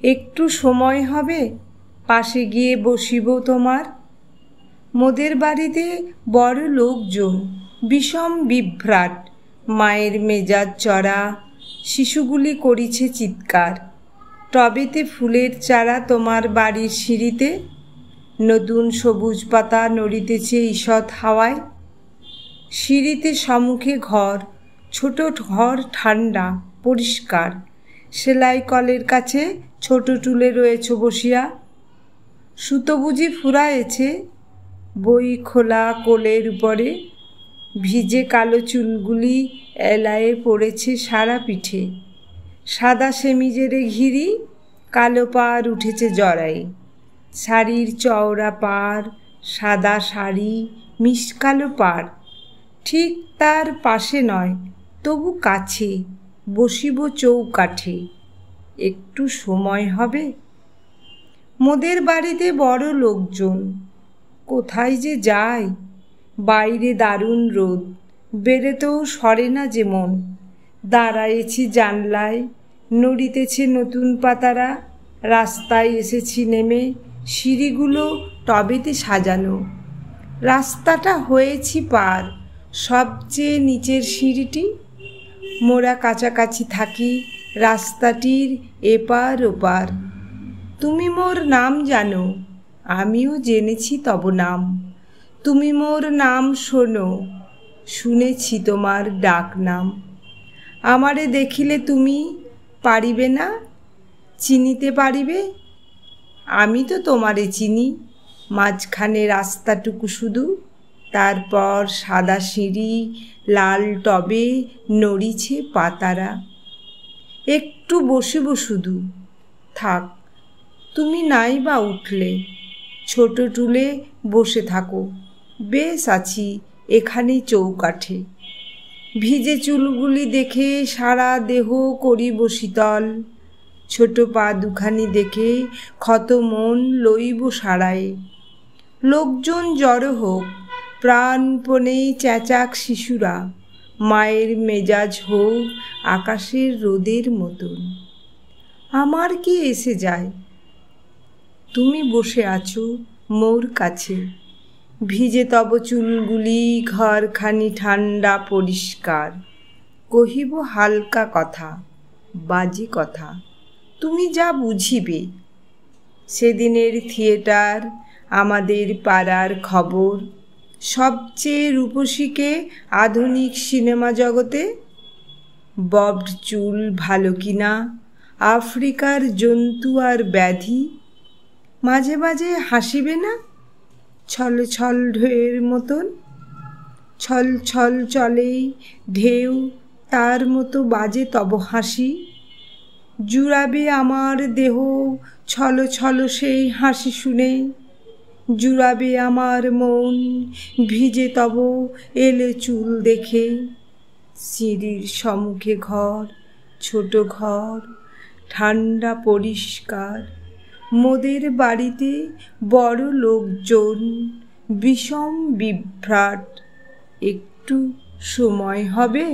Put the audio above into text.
একটু সময় হবে, পাশে গিয়ে বসিব তোমার। মোদের বাড়িতে বড় লোকজন, বিষম বিভ্রাট, মায়ের মেজাজ চড়া, শিশুগুলি করিছে চিৎকার। টবেতে ফুলের চারা তোমার বাড়ির সিঁড়িতে, নতুন সবুজ পাতা নড়িতেছে ঈষৎ হাওয়ায়। সিঁড়িতে সম্মুখে ঘর, ছোট ঘর, ঠান্ডা পরিষ্কার। সেলাই কলের কাছে ছোট টুলে রয়েছ বসিয়া। সুতো বুঝি ফুরায়েছে বই খোলা কোলের উপরে, ভিজে কালো চুলগুলি এলায়ে পড়েছে সারা পিঠে। সাদা সেমিজেরে ঘিরি, কালো পাড় উঠেছে জড়াই। শাড়ির চওড়া পাড়, সাদা শাড়ি, মিষ্কালো পাড়। ঠিক তার পাশে নয়, তবু কাছে, বসিব চৌকাঠে। একটু সময় হবে। মোদের বাড়িতে বড় লোকজন, কোথায় যে যায়। বাইরে দারুণ রোদ, বেরোতেও সরে না যে মন। দাঁড়ায়েছি জানলায়, নড়িতেছে নতুন পাতারা। রাস্তায় এসেছি নেমে, সিঁড়িগুলো টবেতে সাজানো। রাস্তাটা হয়েছি পার, সবচেয়ে নিচের সিঁড়িটি। মোরা কাছাকাছি থাকি রাস্তাটির এপার ওপার। তুমি মোর নাম জানো, আমিও জেনেছি তব নাম। তুমি মোর নাম শোনো, শুনেছি তোমার ডাক নাম। আমারে দেখিলে তুমি পারিবে না, চিনিতে পারিবে। আমি তো তোমারে চিনি, মাঝখানে রাস্তাটুকু শুধু। তারপর সাদা সিঁড়ি, লাল টবে নড়িছে পাতারা। একটু বসিব শুধু, থাক, তুমি নাই বা উঠলে। ছোট টুলে বসে থাকো, বেশ আছি এখানে চৌকাঠে। ভিজে চুলগুলি দেখে সারা দেহ করিব শীতল। ছোট পা দুখানি দেখে ক্ষত মন লইব সারায়। লোকজন জড়ো হোক, প্রাণপণে চেঁচাক শিশুরা। মায়ের মেজাজ হোক আকাশের রোদের মতন। আমার কি এসে যায়, তুমি বসে আছো মোর কাছে। ভিজে তব চুলগুলি, ঘরখানি ঠান্ডা পরিষ্কার। কহিব হালকা কথা, বাজে কথা, তুমি যা বুঝিবে। সেদিনের থিয়েটার, আমাদের পাড়ার খবর। সবচেয়ে রূপসীকে আধুনিক সিনেমা জগতে। ববড চুল ভালো কিনা, আফ্রিকার জন্তু আর ব্যাধি। মাঝে মাঝে হাসিবে না, ছল ছল ঢেউয়ের মতন। ছল ছল চলে ঢেউ, তার মতো বাজে তব হাসি। জুড়াবে আমার দেহ ছল ছল সেই হাসি শুনে। জুড়াবে আমার মন ভিজে তব এলে চুল দেখে। সিঁড়ির সম্মুখে ঘর, ছোট ঘর, ঠান্ডা পরিষ্কার। মোদের বাড়িতে বড় লোকজন, বিষম বিভ্রাট। একটু সময় হবে।